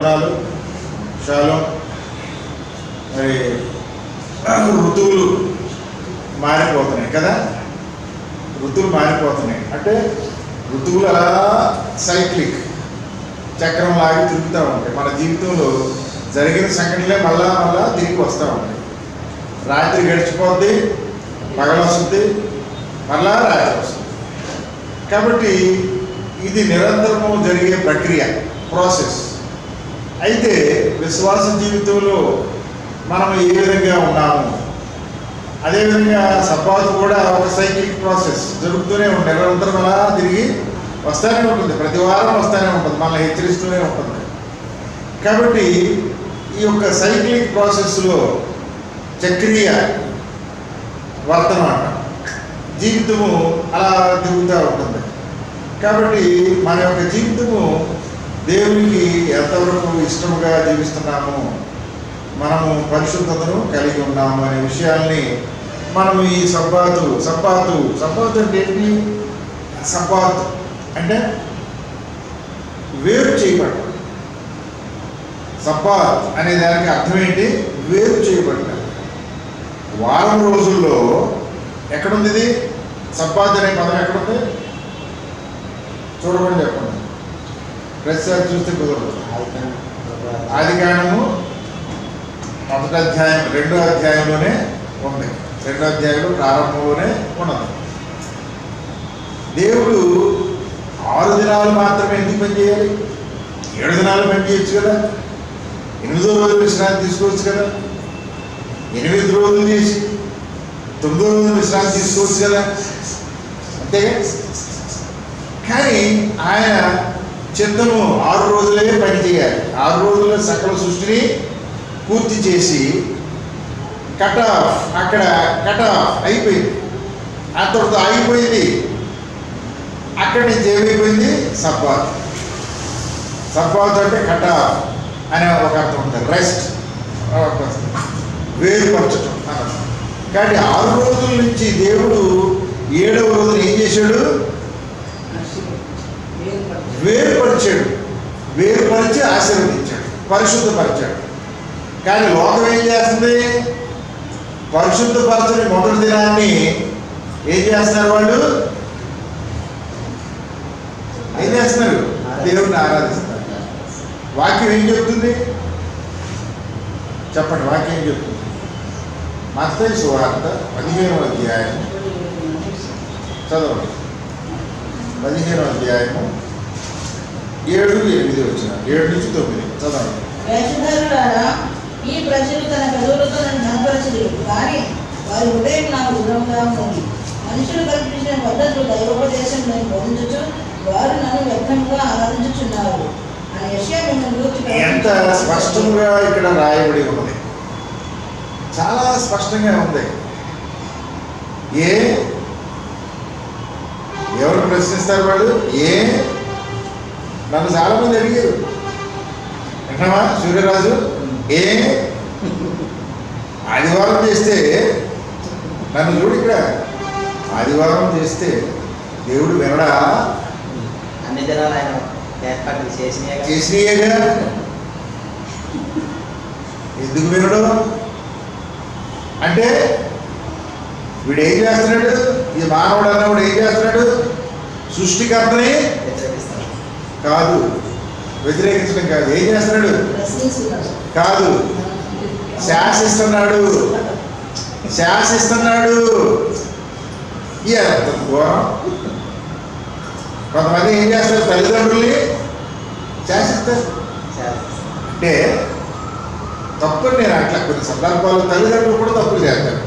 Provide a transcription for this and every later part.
విషయాలు మరి ఋతువులు మారిపోతున్నాయి కదా. ఋతువులు మారిపోతున్నాయి అంటే ఋతువులు అలా సైక్లిక్ చక్రం లాగి తిరుగుతూ ఉంటాయి. మన జీవితంలో జరిగిన సంఘటనలే మళ్ళా తిరిగి వస్తూ ఉంటాయి. రాత్రి గడిచిపోద్ది, పగలు వస్తుంది, మళ్ళా రాత్రి వస్తుంది. కాబట్టి ఇది నిరంతరము జరిగే ప్రక్రియ, ప్రాసెస్. అయితే విశ్వాస జీవితంలో మనం ఏ విధంగా ఉన్నాము, అదేవిధంగా సబ్బాతు కూడా ఒక సైక్లిక్ ప్రాసెస్ జరుగుతూనే ఉంటుంది. నిరంతరం అలా తిరిగి వస్తూనే ఉంటుంది, ప్రతి వారం వస్తూనే ఉంటుంది, మనల్ని హెచ్చరిస్తూనే ఉంటుంది. కాబట్టి ఈ యొక్క సైక్లిక్ ప్రాసెస్లో చక్రీయ వర్తమాన జీవితము అలా తిరుగుతూ ఉంటుంది. కాబట్టి మన యొక్క జీవితము దేవునికి ఎంతవరకు ఇష్టముగా జీవిస్తున్నాము, మనము పరిశుద్ధతను కలిగి ఉన్నాము అనే విషయాల్ని మనము ఈ సబ్బాతు అంటే ఏంటి? సబ్బాతు అంటే వేరు చేయబడ్డ. సబ్బాత్ అనే దానికి అర్థం ఏంటి? వేరు చేయబడ్డ. వారం రోజుల్లో ఎక్కడుంది ఇది? సబ్బాత్ అనే పదం ఎక్కడుంది? చూడమని చెప్పండి. ప్రతిసారి చూస్తే కుదరదు. ఆదికాండము 1వ అధ్యాయం 2వ అధ్యాయంలోనే ఉంది. 2వ అధ్యాయంలో ప్రారంభంలోనే ఉన్నది. దేవుడు 6 దినాలు మాత్రమే ఎందుకు పనిచేయాలి? 7 దినాలు పనిచేయచ్చు కదా. 8వ రోజు విశ్రాంతి తీసుకోవచ్చు కదా. 8 రోజులు చేసి 9వ రోజు విశ్రాంతి తీసుకోవచ్చు కదా, అంతేగా. కానీ ఆయన చిత్తము 6 రోజులే పని చేయాలి. 6 రోజుల్లో సకల సృష్టిని పూర్తి చేసి కట్ ఆఫ్ అయిపోయింది. అంతటితో ఆగిపోయింది. అక్కడి నుంచి ఏమైపోయింది? సబ్బాత్ అంటే కట్ ఆఫ్ అనే ఒక అర్థం ఉంటుంది. రెస్ట్, వేరుపరచడం అన్నది. కాబట్టి 6 రోజుల నుంచి దేవుడు 7వ రోజున ఏం చేశాడు? వేరుపరిచి ఆశీర్వదించాడు, పరిశుద్ధపరిచాడు. కానీ లోకం ఏం చేస్తుంది? పరిశుద్ధపరచని మొదటి దినాన్ని ఏం చేస్తున్నారు? వాళ్ళు ఏం చేస్తున్నారు? దేవుడిని ఆరాధిస్తారు. వాక్యం ఏం చెప్తుంది? చెప్పండి, వాక్యం ఏం చెప్తుంది? మత్తయి సువార్త 15వ అధ్యాయం చదవండి. 15వ అధ్యాయము 7-8 వచ్చిన 7 నుంచి 9 చదవండి. ఈ ప్రజలు తన పెదవులతో నన్ను ఘనపరచలేదు, కానీ వారి హృదయం నాకు దూరంగా ఉంది. మనుషులు కల్పించిన పద్ధతులు దైవోపదేశం నేను బోధించు, వారు నన్ను వ్యక్తంగా ఆరాధించుచున్నారు అని యెషయా ఎంత స్పష్టంగా ఇక్కడ రాయబడి ఉన్నది. చాలా స్పష్టంగా ఉంది. ఎవరు ప్రశ్నిస్తారు? వాళ్ళు నన్ను చాలా మంది అడిగారు. వింటావా సూర్యరాజు? ఆదివారం చేస్తే నన్ను చూడు, ఇక్కడ ఆదివారం చేస్తే దేవుడు వినడా? అన్ని దినాలు ఆయన ఏర్పాట్లు చేసినాయేగా. ఎందుకు వినడు అంటే వీడు ఏం చేస్తున్నాడు? ఈ మానవుడు అన్నవాడు ఏం చేస్తున్నాడు? సృష్టికర్తని కాదు, వ్యతిరేకించడం కాదు. ఏం చేస్తున్నాడు? కాదు, శాసిస్తున్నాడు. కొంతమంది ఏం చేస్తారు? తల్లిదండ్రుల్ని శాసిస్తారు. అంటే తప్పులు నేను అట్లా కొన్ని సందర్భాల్లో తల్లిదండ్రులు కూడా తప్పులు చేస్తారు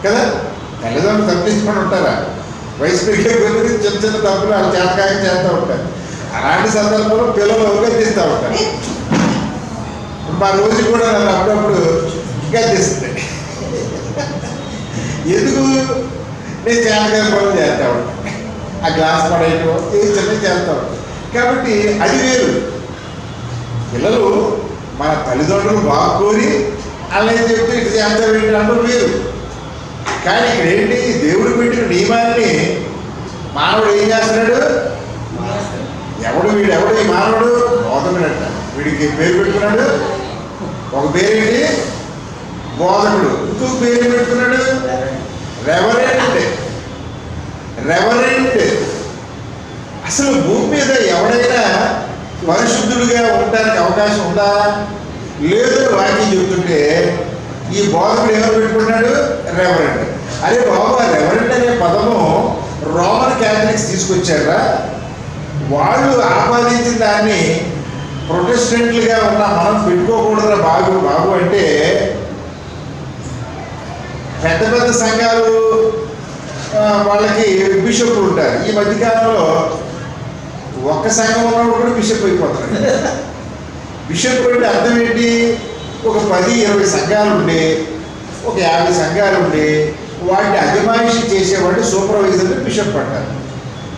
కదా. తల్లిదండ్రులు తప్పించుకొని ఉంటారా? వయసు పెరిగే కొద్ది చిన్న తప్పులు వాళ్ళు చేతకాయం చేస్తూ ఉంటారు. అలాంటి సందర్భంలో పిల్లలు గద్దిస్తూ ఉంటారు. మా రోజు కూడా నన్ను అప్పుడప్పుడు గద్దిస్తుంది. ఎందుకు? నేను చేతకాయ పనులు చేస్తూ ఉంటాను, ఆ గ్లాస్ పడేయటం, ఏ చిన్న చేస్తూ ఉంటాను. కాబట్టి అది వేరు. పిల్లలు మన తల్లిదండ్రులు బాగా కోరి అలా చెప్తే ఇటు చేస్తారు ఏంటంటే వేరు. కానీ ఇక్కడ ఏంటి? దేవుడు పెట్టిన నియమాన్ని మానవుడు ఏం చేస్తున్నాడు? ఎవడు ఈ మానవుడు? మోతమినట్ట. వీడికి పేరు పెట్టుకున్నాడు. ఒక పేరేంటి? బోధకుడు. ఇంకొక పేరు పెట్టుకున్నాడు రెవరెంట్. రెవరెంట్. అసలు భూమి మీద ఎవడైనా పరిశుద్ధుడిగా ఉండడానికి అవకాశం ఉందా? లేదు. వాక్యం చెబుతుంటే ఈ బోధకుడు ఎవరు పెట్టుకున్నాడు? రెవరెంట్. అరే బాబు, ఆ రెవరెంట్ అనే పదము రోమన్ క్యాథలిక్స్ తీసుకొచ్చారా? వాళ్ళు ఆపాదించిన దాన్ని ప్రొటెస్టెంట్లుగా ఉన్న మనం పెట్టుకోకూడదురా బాబు బాబు అంటే పెద్ద పెద్ద సంఘాలు వాళ్ళకి బిషప్లు ఉంటారు. ఈ మధ్యకాలంలో ఒక్క సంఘం ఉన్నప్పుడు కూడా బిషప్ అయిపోతారు. బిషప్ అంటే అర్థం ఏంటి? ఒక 10-20 సంఘాలు ఉండి, ఒక 50 సంఘాలు ఉండి వాటిని అజమాయిషి చేసేవాడు సూపర్వైజర్ని బిషప్ అంటారు.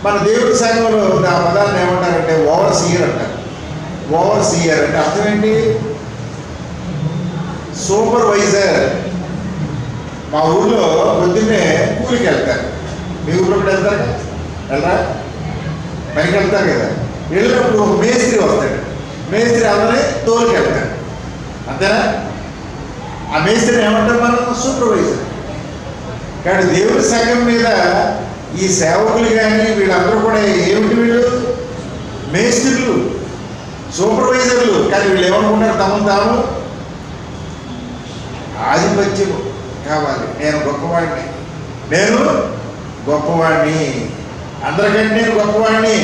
మన దేవుడి సంఘంలో ఆ పదాన్ని ఏమంటారంటే ఓవర్ సీయర్ అంటారు. ఓవర్ సీయర్ అంటే అర్థం ఏంటి? సూపర్వైజర్. మా ఊళ్ళో పొద్దున్నే కూలికి వెళ్తారు. మీ ఊళ్ళో కూడా వెళ్తారు? వెళ్ళరా? పనికి వెళ్తారు కదా. వెళ్ళినప్పుడు ఒక మేస్త్రి వస్తాడు. మేస్త్రి అందరినీ తోలికి వెళ్తాడు. అంతేనా? ఆ మేస్త్రిని ఏమంటారు మనం? సూపర్వైజర్. కానీ దేవుడి సంఘం మీద ఈ సేవకులు కానీ వీళ్ళందరూ కూడా ఏమిటి? వీళ్ళు మేస్త్రులు, సూపర్వైజర్లు. కానీ వీళ్ళు ఏమనుకుంటారు? తమను తాము ఆధిపత్యం కావాలి. నేను గొప్పవాడిని, నేను గొప్పవాడిని, అందరికంటే నేను గొప్పవాడిని.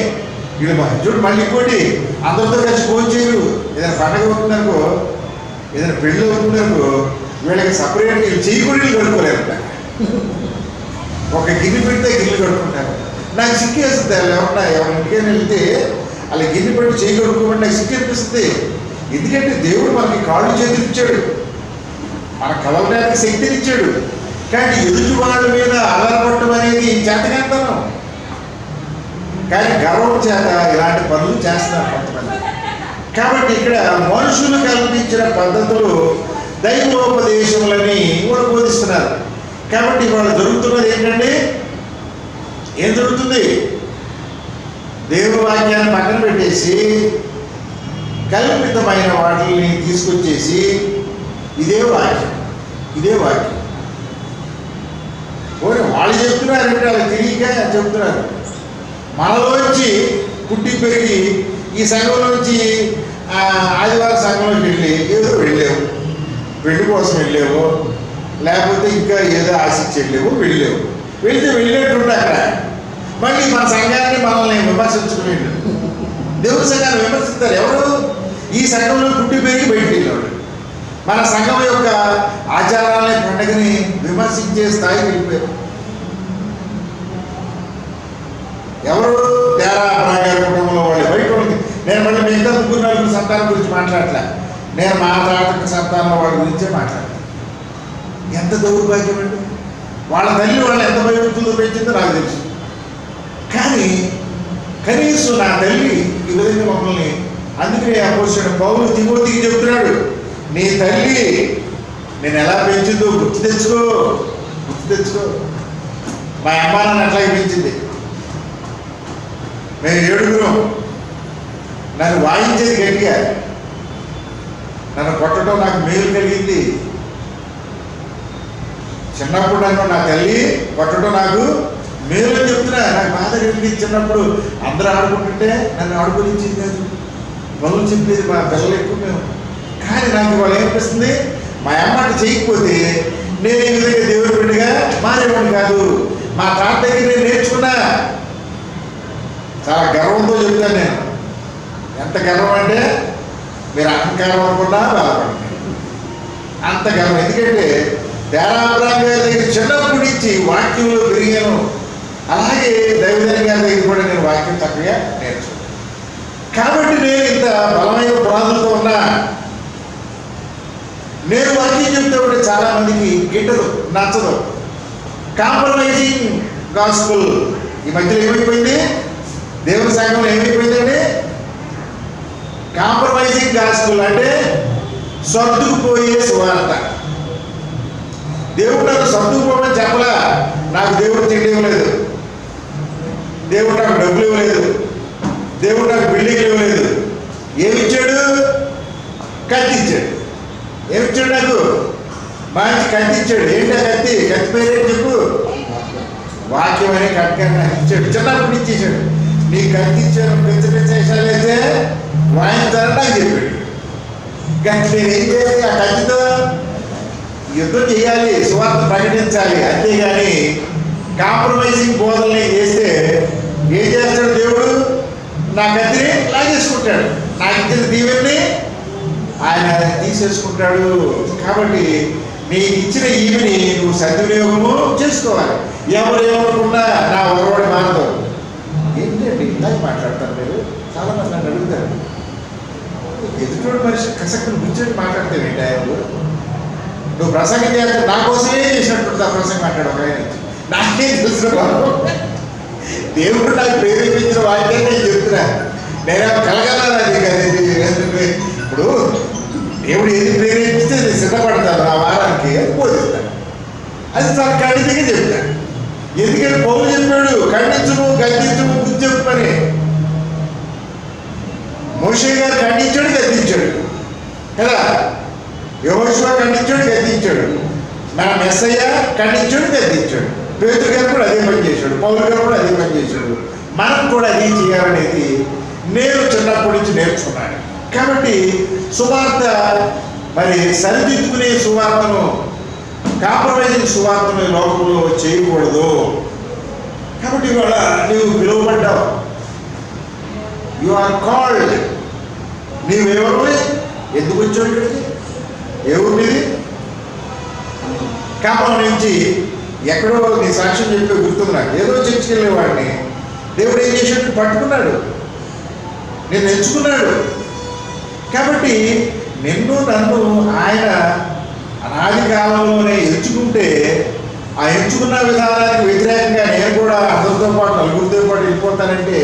వీళ్ళు చూడు మళ్ళీ ఇంకోటి, అందరితో కలిసి ఫోన్ చేయరు. ఏదైనా పండగ అవుతుందనుకో, ఏదైనా పెళ్ళి అవుతుందనుకో, వీళ్ళకి సపరేట్గా వీళ్ళు చెయ్యి కూడా వీళ్ళు కడుక్కోలేరు. ఒక గిన్నె పెడితే గిన్నె కడుక్కుంటారు. నాకు సిక్కు వేస్తుంది. ఎవరన్నా ఇంటికైనా వెళ్తే అలా గిన్నె పెట్టి చేయి కడుక్కోమంటే నాకు సిక్కు అనిపిస్తుంది. ఎందుకంటే దేవుడు మనకి కాళ్ళు చేతులు ఇచ్చాడు, మన కలవడానికి శక్తిని ఇచ్చాడు. కానీ ఎదుటి వాళ్ళ మీద ఆధారపడటం అనేది చేతకాంతనం. కానీ గర్వం చేత ఇలాంటి పనులు చేస్తున్నారు కొంతమంది. కాబట్టి ఇక్కడ మనుషులు కల్పించిన పద్ధతులు దైవోపదేశములని కూడా బోధిస్తున్నారు. కాబట్టి వాళ్ళు జరుగుతున్నది ఏంటంటే, ఏం జరుగుతుంది? దేవుని వాక్యాన్ని పక్కన పెట్టేసి కల్పితమైన వాటిని తీసుకొచ్చేసి ఇదే వాక్యం, ఇదే వాక్యం. పోనీ వాళ్ళు చెప్తున్నారంటే వాళ్ళు తిరిగిగా చెప్తున్నారు. మనలోంచి పుట్టి పెరిగి ఈ సంఘంలోంచి ఆదివారం సంఘంలోకి వెళ్ళి ఏదో వెళ్ళావు, పెళ్లి కోసం వెళ్ళావు, లేకపోతే ఇంకా ఏదో ఆశించి వెళ్ళావు, వెళ్తే వెళ్ళేట్టుంటే అక్కడ మళ్ళీ మన సంఘాన్ని మనల్ని విమర్శించుకుని దేవుడి సంఘాన్ని విమర్శిస్తారు. ఎవరు? ఈ సంఘంలో పుట్టి పెరిగి బయటికి వెళ్ళాడు. మన సంఘం యొక్క ఆచారాలని, పండుగని విమర్శించే స్థాయికి వెళ్ళిపోయారు. ఎవరు? తేరాపరాగారి కుటుంబంలో వాళ్ళు. బయట వాళ్ళకి నేను మళ్ళీ మిగతా 3-4 సంతానం గురించి మాట్లాడలే. నేను మాట్లాడక సంతానం వాళ్ళ గురించే మాట్లాడతాను. ఎంత దౌర్భాగ్యం అండి! వాళ్ళ తల్లి వాళ్ళు ఎంత భయభక్తులతో పెంచిందో నాకు తెలుసు. కానీ కనీసం నా తల్లి ఈ విధంగా మమ్మల్ని, అందుకే అపోస్తలుడైన పౌలు తిమోతికి చెప్తున్నాడు, నీ తల్లి నేను ఎలా పెంచిందో గుర్తు తెచ్చుకో, గుర్తు తెచ్చుకో. మా అమ్మ నన్ను అట్లాగే పెంచింది. మేము 7గురం. నన్ను వాయించేది గట్టిగా, నన్ను కొట్టడం నాకు మేలు కలిగింది. చిన్నప్పుడు నన్ను నా తల్లి కొట్టడం నాకు మేలు అని చెప్తున్నా. నాకు బాధ కలిగింది. చిన్నప్పుడు అందరూ ఆడుకుంటుంటే నన్ను ఆడుకోనిచ్చింది కాదు, పనులు చెప్పేది మా పిల్లలు ఎక్కువ మేము. కానీ నాకు ఇవాళ ఏమనిపిస్తుంది, మా అమ్మకి చేయకపోతే నేను ఈ విధంగా దేవుడి బిడ్డగా మారేవాడిని కాదు. మా తాత దగ్గర నేను నేర్చుకున్నా. చాలా గర్వంతో చెప్తాను నేను. ఎంత గర్వం అంటే మీరు అహంకారం అనుకున్నా బాధపడండి, అంత గర్వం. ఎందుకంటే తేరాపరాం గారి దగ్గర చిన్నప్పటి నుంచి వాక్యంలో పెరిగాను. అలాగే దైవజన్ గారి దగ్గర కూడా నేను వాక్యం చక్కగా నేర్చుకున్నాను. కాబట్టి నేను ఇంత బలమైన పునాదులతో ఉన్నా. నేను వాక్యం చెప్తే కూడా చాలా మందికి గిట్టదు, నచ్చదు. కాంప్రమైజింగ్ గాస్పుల్ ఈ మధ్యలో ఏమైపోయింది? దేవుని సంఘంలో ఏమైపోయిందండి? కాంప్రమైజింగ్ గాస్పుల్ అంటే సర్దుకుపోయే సువార్త. దేవుడు నాకు సర్దుకుపోమని చెప్పలా. నాకు దేవుడు తిండి ఇవ్వలేదు, దేవుడు నాకు డబ్బులు ఇవ్వలేదు, దేవుడు నాకు బిల్డింగ్లు ఇవ్వలేదు. ఏమిచ్చాడు? కత్తి ఇచ్చాడు. ఏమిచ్చాడు నాకు? మంచి కత్తి ఇచ్చాడు. ఏంటి ఆ కత్తి? కత్తి పేరేంటి చెప్పు? వాక్యం అనే కట్కంగా ఇచ్చాడు. చిన్నప్పుడు ఇచ్చేసాడు. నీ కత్తి ఇచ్చాడు, పెద్ద పెద్ద వేషాలు అయితే వాయించాలని నాకు చెప్పాడు. కానీ నేను ఏం చేయాలి? ఆ కత్తితో యుద్ధం చేయాలి, సువార్త ప్రకటించాలి. అంతేగాని కాంప్రమైజింగ్ బోధనలు చేస్తే ఏం చేస్తాడు దేవుడు? నా కత్తిని లాగేసుకుంటాడు. నాకు ఇచ్చిన దీవెన్ని ఆయన తీసేసుకుంటాడు. కాబట్టి నీకు ఇచ్చిన ఈవిని నువ్వు సద్వినియోగము చేసుకోవాలి. ఎవరు ఏమనుకున్నా నా వరవాడి మానదు. ఏంటండి ఇలాగే మాట్లాడతారు మీరు? చాలా మంది నన్ను అడుగుతారు, ఎదుటోడు మనిషి కసక్కును గుర్చొని మాట్లాడతావేంటి? ఆయన నువ్వు ప్రసంగం చేస్తే నా కోసమే చేసినట్టు ఆ ప్రసంగం మాట్లాడు. ఒక ఆయన నాకేం తెలిసిన బాబు, దేవుడు నాకు ప్రేరేపించిన వాక్యాన్ని నేను చెప్తున్నా. నేను కలగలను. అది ఇప్పుడు దేవుడు ఏది ప్రేరేపిస్తే నేను సిద్ధపడతాను ఆ వారానికి, అది బోధిస్తాను. అది చాలా ఖండితంగా చెప్తాను. ఎందుకంటే పౌలు చెప్పాడు, ఖండించుము, గద్దించుము, బుద్ధి చెప్పని. మోషే గారు ఖండించాడు, గద్దించాడు కదా. యెహోషువ ఖండించాడు, గద్దించాడు. మన మెస్సయ్య ఖండించాడు, గద్దించాడు. పేతురు గారు కూడా అదే పని చేశాడు. పౌలు గారు కూడా అదే పని చేశాడు. మనం కూడా అదే చేయాలనేది నేను చిన్నప్పటి నుంచి నేర్చుకున్నాను. కాబట్టి సువార్త మరి సరిదిద్దుకునే సువార్తను, కాంప్రమైజింగ్ సువార్తను లోకంలో చేయకూడదు. కాబట్టి ఇవాళ నీవు పిలువబడ్డావు. You are called. నీవెవరు? ఎందుకు వచ్చావు ఇక్కడికి? ఎవరు నీది? కాపం నుంచి ఎక్కడో నీ సాక్ష్యం చెప్పే గుర్తుంది నాకు. ఏదో చర్చికి వెళ్ళేవాడిని దేవుడు ఏం చేసినట్టు పట్టుకున్నాడు, నేను ఎంచుకున్నాడు. కాబట్టి నిన్ను నన్ను ఆయన అనాది కాలంలోనే ఎంచుకుంటే, ఆ ఎంచుకున్న విధానానికి వ్యతిరేకంగా నేను కూడా అందరితో పాటు నలుగురితో పాటు వెళ్ళిపోతానంటే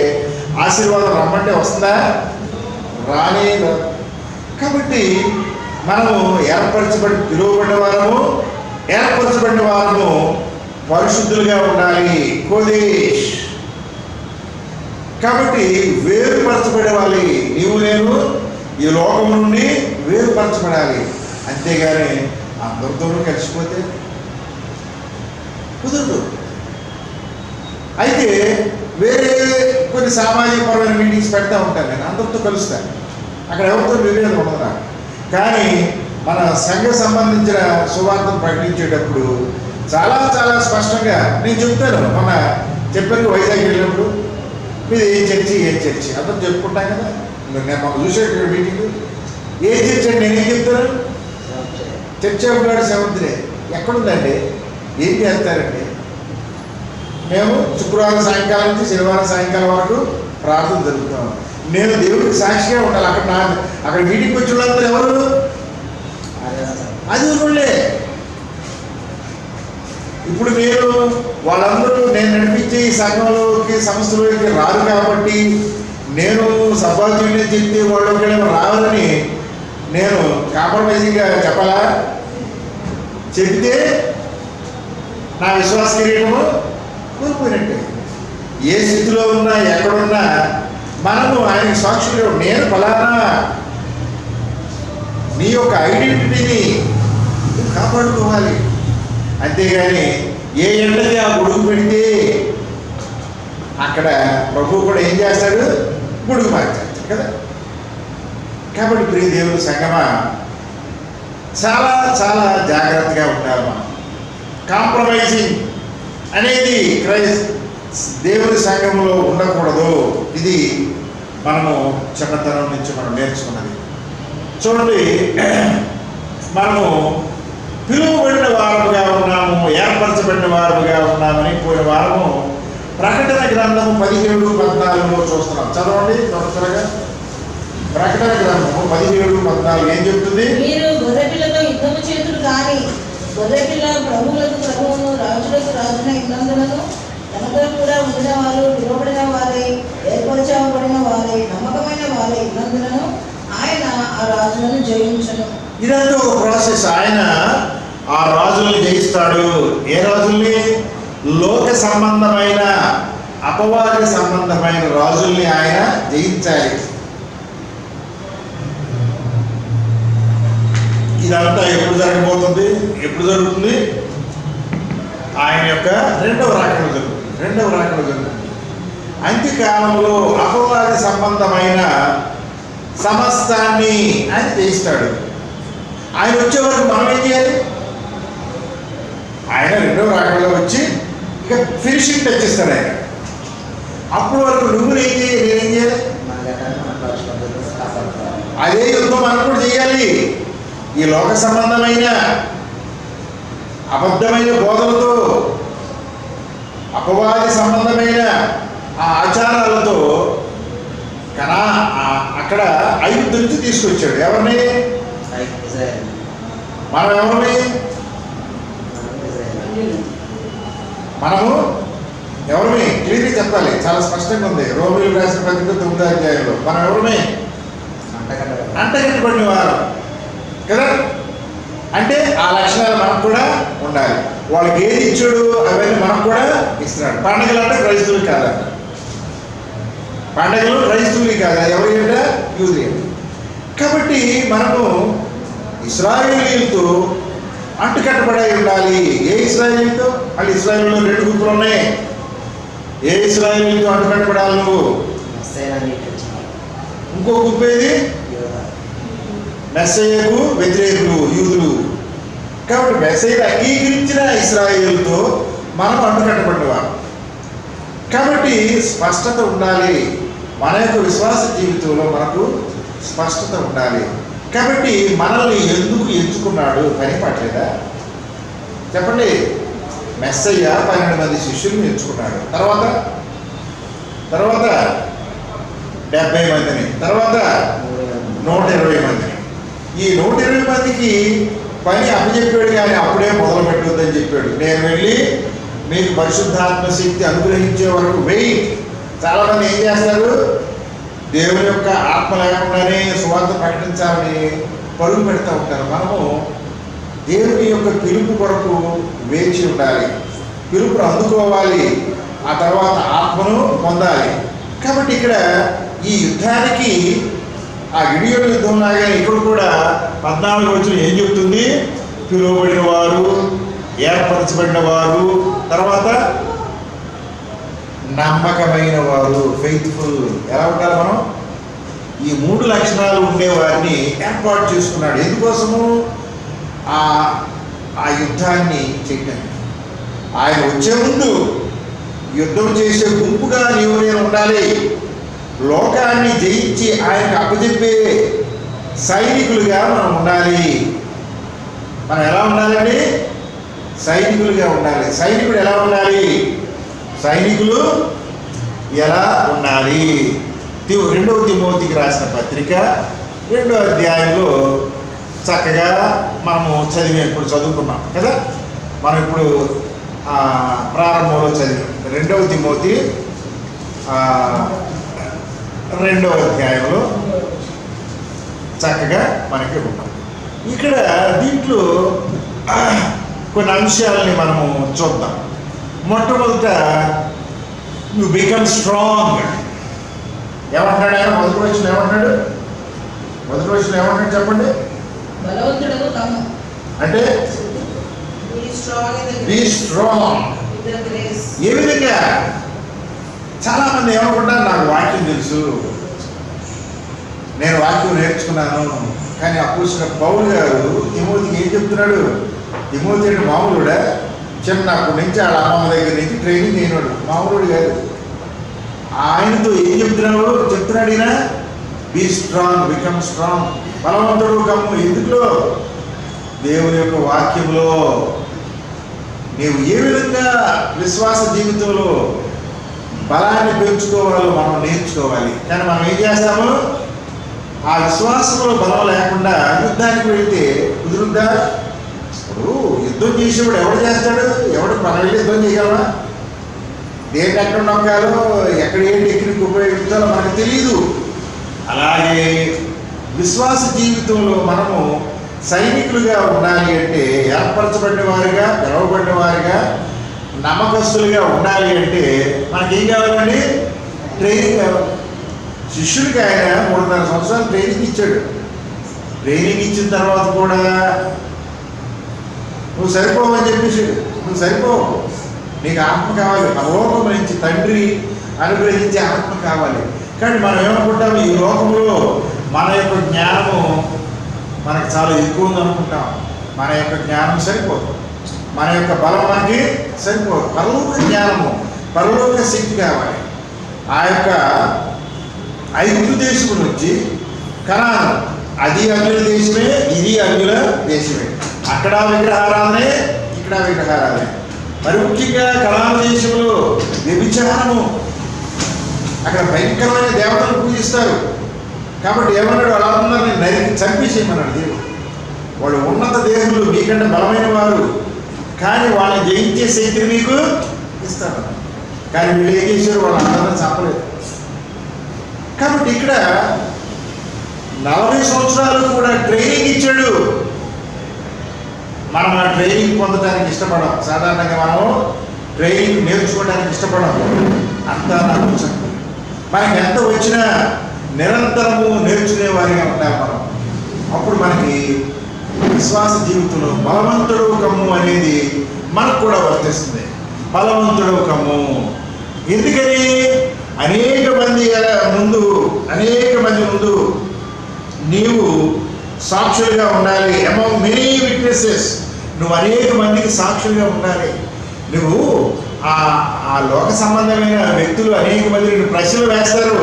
ఆశీర్వాదం రమ్మంటే వస్తుందా? రానే. కాబట్టి మనము పిలువబడిన వారము పరిశుద్ధులుగా ఉండాలి. కోదేశ్. కాబట్టి వేరుపరచబడేవాలి. నీవు నేను ఈ లోకం నుండి వేరుపరచబడాలి. అంతేగాని అందరితోనూ కలిసిపోతే కుదరదు. అయితే వేరే కొన్ని సామాజికపరమైన మీటింగ్స్ పెడతా ఉంటాను. నేను అందరితో కలుస్తాను. అక్కడ ఎవరితో విభేదం ఉండదు నాకు. కానీ మన సంఘ సంబంధించిన సువార్తను ప్రకటించేటప్పుడు చాలా చాలా స్పష్టంగా నేను చెప్తాను. మన చెప్పాను వైజాగ్ వెళ్ళినప్పుడు, మీరు ఏం చర్చి అందరూ చెప్పుకుంటాం కదా. నేను మాకు చూసే మీటింగ్ ఏం చర్చి అండి, నేనేం చెప్తాను? Church of God seventh day. ఎక్కడుందండి? ఏం చేస్తారండి? మేము శుక్రవారం సాయంకాలం నుంచి శనివారం సాయంకాలం వరకు ప్రార్థన జరుగుతాం. నేను దేవుడికి సాక్షిగా ఉండాలి. అక్కడ మీటింగ్కి వచ్చి వాళ్ళందరూ ఎవరు? అది ఊళ్ళే. ఇప్పుడు వాళ్ళందరూ నేను నడిపించే ఈ సంఘంలోకి, సంస్థలోకి రారు కాబట్టి నేను సభాధ్యుడిని చెప్తే వాళ్ళకి రావాలని నేను కాంప్రమైజింగ్గా చెప్పాలా? చెప్తే నా విశ్వాస కిరీటము కోల్పోయినట్టే. ఏ స్థితిలో ఉన్నా, ఎక్కడున్నా మనము ఆయనకి సాక్షులుగా, నేను ఫలానా, నీ యొక్క ఐడెంటిటీని కాపాడుకోవాలి. అంతేగాని ఏ ఎండకి ఆ గొడుగు పెడితే అక్కడ ప్రభువు కూడా ఏం చేస్తాడు? గొడుగు మార్చేస్తాడు కదా. కాబట్టి ప్రియ దేవుని సంగమా, చాలా చాలా జాగ్రత్తగా ఉండాలి. మనం కాంప్రమైజింగ్ అనేది దేవుని సంఘంలో ఉండకూడదు. ఇది మనము చిన్నతనం నుంచి మనం నేర్చుకున్నది. చూడండి, మనము పిలువబడిన వారముగా ఉన్నాము, ఏర్పరచబడిన వారముగా ఉన్నామని పోయిన వారము ప్రకటన గ్రంథము 17:14 చూస్తున్నాం. చదవండి త్వరగా. ప్రకటన గ్రంథము 17:14 ఏం చెప్తుంది? మీరు గొర్రెపిల్లతో యుద్ధము చేతులు కానీ, గొర్రెపిల్ల ప్రభువులకు ప్రభువును, రాజులకు రాజున ఇన్నందులను తనతో కూడా ఉండిన వారు, పిలువబడిన వారై, ఏర్పరచబడిన వారై, నమ్మకమైన వారై ఇన్నందులను ఆయన ఆ రాజులను జయించను. ఇదంతా ఒక ప్రాసెస్. ఆయన ఆ రాజుల్ని జయిస్తాడు. ఏ రాజుల్ని? లోక సంబంధమైన, అపవాద సంబంధమైన రాజుల్ని ఆయన జయించాలి. ఇదంతా ఎప్పుడు జరగబోతుంది, ఎప్పుడు జరుగుతుంది? ఆయన యొక్క రెండవ రాకడ జరుగుతుంది. అంత్యకాలంలో అపవాది సంబంధమైన సమస్తాన్ని ఆయన చేయిస్తాడు. ఆయన వచ్చే వరకు మనం ఏం చేయాలి? ఆయన రెండవ రాకడలో వచ్చి ఇక ఫినిషింగ్ టచ్ ఇస్తాడు ఆయన. అప్పటి వరకు నువ్వు నేనేం చేయాలి? మన ఘటాన్ని మన పరిశుభ్రతను కాపాడుకోవాలి. అదే యుద్ధం మనం కూడా చేయాలి. ఈ లోక సంబంధమైన అబద్ధమైన బోధలతో, అపవాది సంబంధమైన ఆ ఆచారాలతో అక్కడ ఐగుప్తు నుంచి తీసుకొచ్చాడు. ఎవరిని? ఇజ్రాయెల్. మనం ఎవరిని? మనము ఎవరిని క్లియర్గా చెప్పాలి, చాలా స్పష్టంగా ఉంది. రోమిలకు రాసిన పత్రిక 9వ అధ్యాయంలో మనం ఎవరిని? అంటగట్టబడిన వారు కదా. అంటే ఆ లక్షణాలు మనకు కూడా ఉండాలి. వాళ్ళకి ఏది ఇచ్చాడు అవన్నీ మనకు కూడా ఇస్తున్నాడు. పండగలు అంటే క్రైస్తవులు కాదంట. పండగలు క్రైస్తవులు కాదు, ఎవరి అంటే యూదులు. కాబట్టి మనము ఇశ్రాయేలీయులతో అంటుకట్టబడి ఉండాలి. ఏ ఇశ్రాయేలీయులతో? వాళ్ళు ఇశ్రాయేలులో 2 గుంపులు ఉన్నాయి. ఏ ఇశ్రాయేలీయులతో అంటుకట్టబడాలి నువ్వు? ఇంకో గుంపు ఏది? మెస్సయ్యకు వ్యతిరేకులు, యూదులు. కాబట్టి మెస్సయ్యను అంగీకరించిన ఇశ్రాయేలుతో మనం అంటుకట్టబడ్డవారు. కాబట్టి స్పష్టత ఉండాలి. మన యొక్క విశ్వాస జీవితంలో మనకు స్పష్టత ఉండాలి. కాబట్టి మనల్ని ఎందుకు ఎంచుకున్నాడు? పని పట్టలేదా? చెప్పండి. మెస్సయ్య 12 మంది శిష్యులను ఎంచుకున్నాడు. తర్వాత 70 మందిని, తర్వాత 120 మందిని. ఈ 120 మందికి పని అప్పచెప్పాడు, కానీ అప్పుడే మొదలు పెట్టవద్దని చెప్పాడు. నేను వెళ్ళి మీకు పరిశుద్ధాత్మ శక్తి అనుగ్రహించే వరకు వెయిట్. చాలామంది ఏం చేస్తారు? దేవుని యొక్క ఆత్మ లేకుండానే సువార్త ప్రకటించాలని పరుగు పెడతా ఉంటారు. మనము దేవుని యొక్క పిలుపు కొరకు వేచి ఉండాలి. పిలుపును అందుకోవాలి, ఆ తర్వాత ఆత్మను పొందాలి. కాబట్టి ఇక్కడ ఈ యుద్ధానికి ఆ గిడియోను యుద్ధం లాగా ఇక్కడ కూడా 14 వచనం ఏం చెప్తుంది? పిలువబడిన వారు, ఏర్పరచబడిన వారు, తర్వాత నమ్మకమైన వారు, ఫెయిత్ఫుల్. ఎలా ఉండాలి మనం? ఈ 3 లక్షణాలు ఉండేవారిని ఏర్పాటు చేసుకున్నాడు. ఎందుకోసము? ఆ యుద్ధాన్ని చేయడానికి. ఆయన వచ్చే ముందు యుద్ధం చేసే గుంపుగా నీవు నేను ఉండాలి. లోకాన్ని జయించి ఆయనకు అప్పచెప్పే సైనికులుగా మనం ఉండాలి. మనం ఎలా ఉండాలండి? సైనికులుగా ఉండాలి. సైనికుడు ఎలా ఉండాలి? సైనికులు ఎలా ఉండాలి? 2వ తిమోతికి రాసిన పత్రిక 2వ అధ్యాయంలో చక్కగా మనము ఇప్పుడు చదువుకున్నాం కదా. మనం ఇప్పుడు ప్రారంభంలో చదివాం. 2వ తిమోతి 2వ అధ్యాయంలో చక్కగా మనకి ఉన్నాం. ఇక్కడ దీంట్లో కొన్ని అంశాలని మనము చూద్దాం. మొట్టమొదట యు బికమ్ స్ట్రాంగ్. ఏమంటాడు ఆయన? మొదటి వచ్చిన ఏమంటాడు? చెప్పండి. బలవంతుడకు కమ్ము. అంటే బీ స్ట్రాంగ్. ఏ విధంగా? చాలా మంది ఏమనుకుంటారు, నాకు వాక్యం తెలుసు, నేను వాక్యం నేర్చుకున్నాను. కానీ అప్పుడు పౌలు గారు తిమోతికి ఏం చెప్తున్నాడు? తిమోతి అంటే మామూలుడా? చిన్నప్పటి నుంచి వాళ్ళ అమ్మమ్మ దగ్గర నుంచి ట్రైనింగ్ అయినాడు, మామూలుడు కాదు. ఆయనతో ఏం చెప్తున్నాడు ఈయన? Be strong, become strong. బలవంతుడు కమ్ము. ఎందుకులో? దేవుని యొక్క వాక్యంలో. నీవు ఏ విధంగా విశ్వాస జీవితంలో బలాన్ని పెంచుకోవాలో మనం నేర్చుకోవాలి. కానీ మనం ఏం చేస్తాము? ఆ విశ్వాసంలో బలం లేకుండా యుద్ధానికి వెళితే కుదురుద్దా? ఇప్పుడు యుద్ధం చేసేవాడు ఎవడు చేస్తాడు? మనం వెళ్ళి యుద్ధం చేయగలమా? దేన్ని ఎక్కడ నొక్కాలో, ఎక్కడ ఏ టెక్నిక్ ఉపయోగించాలో మనకు తెలియదు. అలాగే విశ్వాస జీవితంలో మనము సైనికులుగా ఉండాలి అంటే, ఏర్పరచబడిన వారిగా, పిలువబడిన వారిగా, నమ్మకస్తులుగా ఉండాలి అంటే మనకేం కావాలండి? ట్రైనింగ్ కావాలి. శిష్యుడికి ఆయన 3.5 సంవత్సరాలు ట్రైనింగ్ ఇచ్చాడు. ట్రైనింగ్ ఇచ్చిన తర్వాత కూడా నువ్వు సరిపోవని చెప్పేసి నువ్వు సరిపోవు. నీకు ఆత్మ కావాలి, పరలోకం నుంచి తండ్రి అనుగ్రహించే ఆత్మ కావాలి. కానీ మనం ఏమనుకుంటాం, ఈ లోకంలో మన యొక్క జ్ఞానము మనకు చాలా ఎక్కువ ఉందనుకుంటాం. మన యొక్క జ్ఞానం సరిపోదు, మన యొక్క బలం మనకి సరిపోదు. పరలోక జ్ఞానము, పరలోక శక్తి కావాలి. ఆ యొక్క ఐగుప్తు దేశం నుంచి కనాను, అది అన్యుల దేశమే, ఇది అన్యుల దేశమే. అక్కడ విగ్రహారాధనే, ఇక్కడ విగ్రహారాధనే. మరి ముఖ్యంగా కనాను దేశంలో వ్యభిచారము, అక్కడ భయంకరమైన దేవతలను పూజిస్తారు. కాబట్టి ఏమన్నాడు, వాళ్ళందరినీ నరికి చంపేసేయమన్నాడు దేవుడు. వాళ్ళు ఉన్నత దేహులు, మీకంటే బలమైన వారు, కానీ వాళ్ళని జయించే శక్తిని మీకు ఇస్తారు. కానీ వీళ్ళు ఏం చేశారు, వాళ్ళందరినీ చంపలేదు. కాబట్టి ఇక్కడ 40 సంవత్సరాలు కూడా ట్రైనింగ్ ఇచ్చాడు. మనం ఆ ట్రైనింగ్ పొందడానికి ఇష్టపడం. సాధారణంగా మనం ట్రైనింగ్ నేర్చుకోవడానికి ఇష్టపడం. అంతా నాకు మనకి ఎంత వచ్చినా నిరంతరము నేర్చుకునే వారిగా ఉంటాం మనం. అప్పుడు మనకి విశ్వాస జీవితంలో బలవంతుడు కమ్ము అనేది మనకు కూడా వర్తిస్తుంది. బలవంతుడు కమ్ము ఎందుకని, అనేక మంది ముందు నీవు సాక్షులుగా ఉండాలి. అమంగ్ మెనీ విట్నెసెస్, నువ్వు అనేక మందికి సాక్షులుగా ఉండాలి. నువ్వు ఆ లోక సంబంధమైన వ్యక్తులు అనేక మంది నిన్ను ప్రశ్నలు వేస్తారు.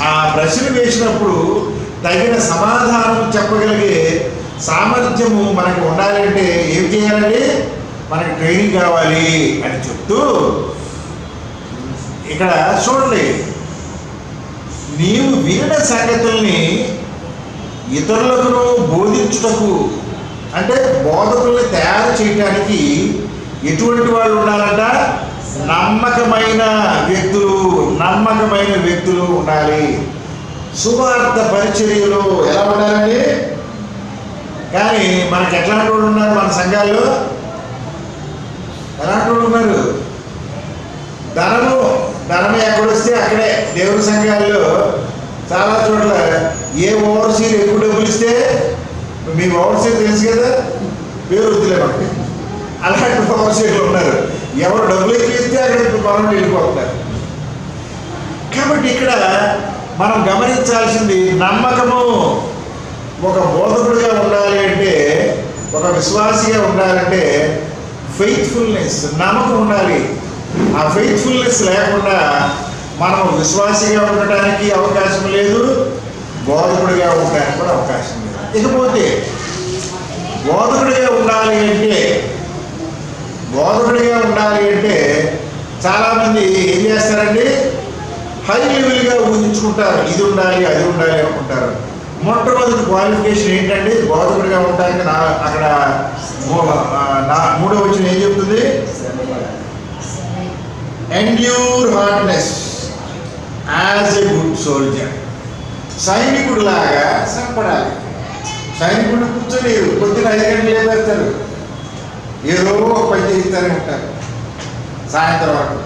ఆ ప్రశ్నలు వేసినప్పుడు తగిన సమాధానం చెప్పగలిగే సామర్థ్యము మనకు ఉండాలి. అంటే ఏం చేయాలండి, మనకి ట్రైనింగ్ కావాలి అని చెప్తూ ఇక్కడ చూడండి, నీవు వినిన సంగతుల్ని ఇతరులకు బోధించుటకు, అంటే బోధకుల్ని తయారు చేయడానికి ఎటువంటి వాళ్ళు ఉండాలంట, నమ్మకమైన వ్యక్తులు ఉండాలి. సువార్త పరిచర్యలో ఎలా ఉండాలండి? కానీ మనకి ఎట్లాంటి వాళ్ళు ఉన్నారు మన సంఘాల్లో? ఎలాంటి వాళ్ళు ఉన్నారు? ధనము ఎక్కడొస్తే అక్కడే. దేవుని సంఘాల్లో చాలా చోట్ల ఏ ఓవర్సీలు ఎక్కువ డబ్బులు ఇస్తే, మీ ఓవర్సీలు తెలుసు కదా, పేరు వద్దులే మనకి, అలాంటి ఓవర్సీలు ఉన్నారు. ఎవరు డబ్బులు ఎక్కువ ఇస్తే అక్కడ మనం వెళ్ళిపోతారు. కాబట్టి ఇక్కడ మనం గమనించాల్సింది, నమ్మకము. ఒక బోధకుడిగా ఉండాలి అంటే, ఒక విశ్వాసిగా ఉండాలంటే ఫెయిత్ఫుల్నెస్, నమ్మకం ఉండాలి. ఆ ఫెయిత్ఫుల్నెస్ లేకుండా మనం విశ్వాసిగా ఉండటానికి అవకాశం లేదు, బోధకుడిగా ఉండడానికి కూడా అవకాశం లేదు. ఇకపోతే బోధకుడిగా ఉండాలి అంటే చాలామంది ఏం చేస్తారండి, హై లెవెల్గా ఊహించుకుంటారు. ఇది ఉండాలి, అది ఉండాలి అనుకుంటారు. మొట్టమొదటి క్వాలిఫికేషన్ ఏంటంటే, బోధకుడిగా ఉండడానికి అక్కడ 3వ వచనం ఏం చెప్తుంది? Endure hardness as a good soldier. సైనికుడు లాగా శ్రమపడాలి. సైనికుడు కూర్చొని పొద్దున 5 గంటలు పెడతారు, ఏదో ఒక పని చేస్తూనే ఉంటారు సాయంత్రం వరకు.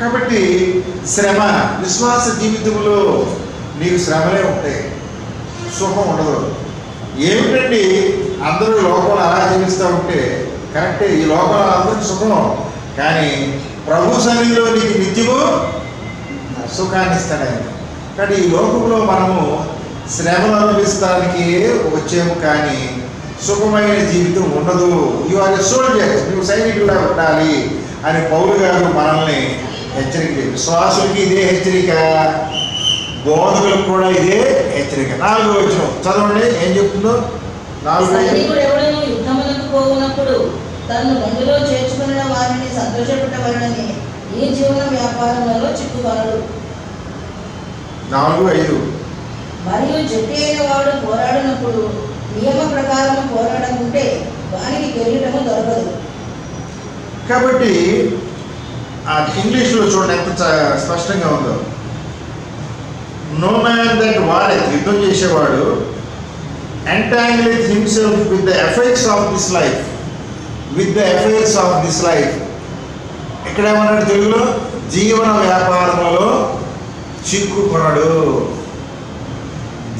కాబట్టి శ్రమ, విశ్వాస జీవితంలో నీకు శ్రమలే ఉంటాయి, సుఖం ఉండదు. ఏమిటండి, అందరూ లోకంలో అలా జీవిస్తూ ఉంటే కరెక్టే, ఈ లోకంలో అందరికీ సుఖం, కానీ ప్రభు సన్నిధిలో నీకు నిత్యము సుఖాన్ని ఇస్తాడు ఆయన. కానీ ఈ లోకంలో మనము శ్రమలు అనుభవిస్తానికి వచ్చేము, కానీ సుఖమైన జీవితం ఉండదు. యు ఆర్ ఎ సోల్జర్, నువ్వు సైనికుడిగా ఉండాలి అని పౌలు గారు మనల్ని హెచ్చరిక. విశ్వాసులకి ఇదే హెచ్చరిక, బోధకులకు కూడా ఇదే హెచ్చరిక. 4వ వచనం చదవండి, ఏం చెప్తుందో. 4వ యుద్ధములకు పోవునప్పుడు తనను బండిలో చేర్చుకున్న వారిని సంతోషపెట్టవలనని ఈ జీవన వ్యాపారంలో చిక్కుకొనడు. 4:5 మరియు జట్టి అయిన వాడు పోరాడినప్పుడు నియమ ప్రకారం పోరాడకుంటే వానికి గెలవటము దొరకదు. కాబట్టి ఆ ఇంగ్లీష్లో చూడండి ఎంత స్పష్టంగా ఉందో. నో మ్యాన్ దట్ వారెత్, యుద్ధం చేసేవాడు, entangles himself with the effects of this life, ఇక్కడ ఏమన్నాడు తెలుగులో? జీవన వ్యాపారంలో చిక్కుకొనడు.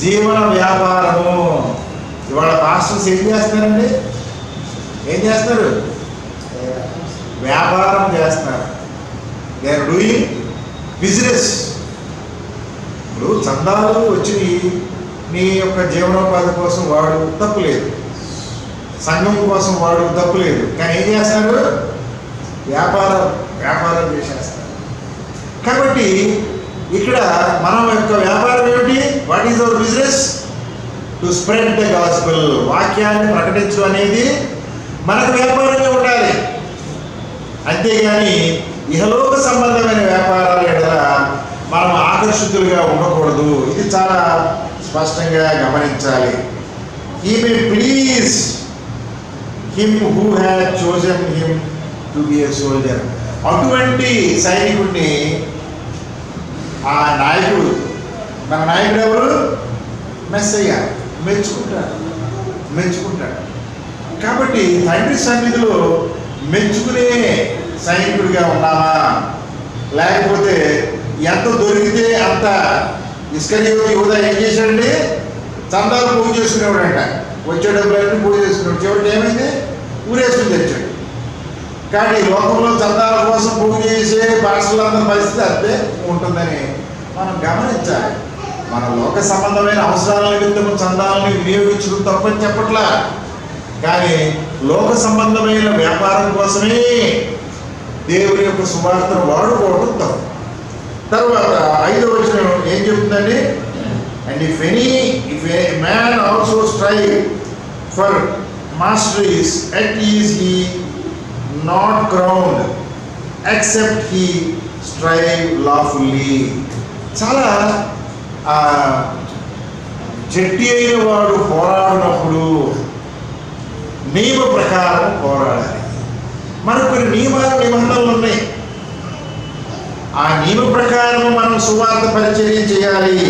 జీవన వ్యాపారము. ఇవాళ పాస్టర్స్ ఏం చేస్తున్నారండి? ఏం చేస్తారు? వ్యాపారం చేస్తున్నారు. They are doing business. ఇప్పుడు చందాలు వచ్చి నీ యొక్క జీవనోపాధి కోసం వాడు తప్పులేదు, సంఘం కోసం వాడు తప్పులేదు, కానీ ఏం చేస్తారు? వ్యాపారం చేసేస్తారు. కాబట్టి ఇక్కడ మనం యొక్క వ్యాపారం ఏమిటి? What is our business? To spread the gospel. వాక్యాన్ని ప్రకటించడం అనేది మనకు వ్యాపారంగా ఉండాలి. అంతేగాని ఇహలోక సంబంధమైన వ్యాపారాల ఎడల మనం ఆకర్షితులుగా ఉండకూడదు. ఇది చాలా స్పష్టంగా గమనించాలి. He may please him who had chosen him to be a soldier. అటువంటి సైనికుడిని ఆ నాయకుడు, మన నాయకుడు ఎవరు? మెస్సయ్య. మెచ్చుకుంటాడు. కాబట్టి తండ్రి సన్నిధిలో మెచ్చుకునే సైనికుడిగా ఉన్నామా, లేకపోతే ఎంత దొరికితే అంత? ఇస్కరియోతు యూదా ఏం చేశాడండి? చందాలు పూజ చేసుకునేవాడంట. వచ్చే డబ్బులన్నీ పూజ చేసుకునేవాడు. చివరికి ఏమైంది? ఊరేసుకుని తెచ్చాడు. కానీ లోకంలో చందాల కోసం పూజ చేసే భాషలందరి పరిస్థితి అదే ఉంటుందని మనం గమనించాలి. మన లోక సంబంధమైన అవసరాల నిమిత్తము చందాలని వినియోగించడం తప్పని చెప్పట్లా, కానీ లోక సంబంధమైన వ్యాపారం కోసమే దేవుని యొక్క సువార్తను వాడుకోవడం తప్పు. తర్వాత 5వ వచనం ఏం చెప్తుందండి? And if a man also strive for masteries yet is he not crowned except he strive lawfully. చాలా జట్టి అయిన వాడు పోరాడినప్పుడు నియమ ప్రకారం పోరాడాలి. మనకు కొన్ని నియమాలు నిబంధనలు ఉన్నాయి. ఆ నియమ ప్రకారం మనం సువార్త పరిచర్య చేయాలి.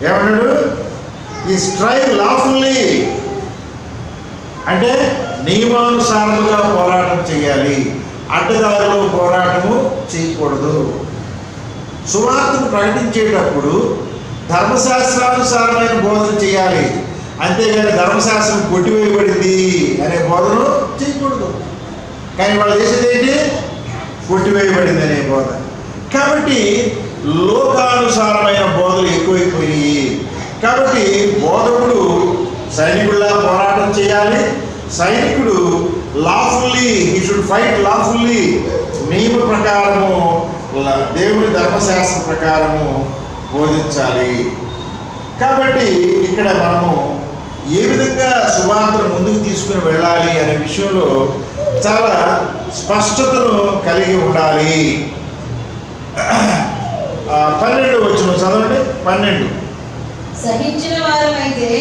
ఏమన్నాడు? ఈ స్ట్రైవ్ లాఫుల్లీ అంటే నియమానుసారముగా పోరాటం చేయాలి. అడ్డదారిలో పోరాటము చేయకూడదు. సువార్తను ప్రకటించేటప్పుడు ధర్మశాస్త్రానుసారమైన బోధన చేయాలి. అంతేగాని ధర్మశాస్త్రం కొట్టివేయబడింది అనే బోధన చేయకూడదు. కానీ వాళ్ళు చేసేది ఏంటి? కొట్టివేయబడింది అనే బోధన. కాబట్టి లోకానుసారమైన బోధలు ఎక్కువైపోయినాయి. కాబట్టి బోధకుడు సైనికుల్లా పోరాటం చేయాలి. సైనికుడు lawfully, he should fight lawfully, నియమ ప్రకారము, దేవుని ధర్మశాస్త్ర ప్రకారము బోధించాలి. కాబట్టి ఇక్కడ మనము ఏ విధంగా సువార్తను ముందుకు తీసుకుని వెళ్ళాలి అనే విషయంలో చాలా స్పష్టతను కలిగి ఉండాలి. 12వ వచనం చదవండి. 12. సహించిన వారమైతే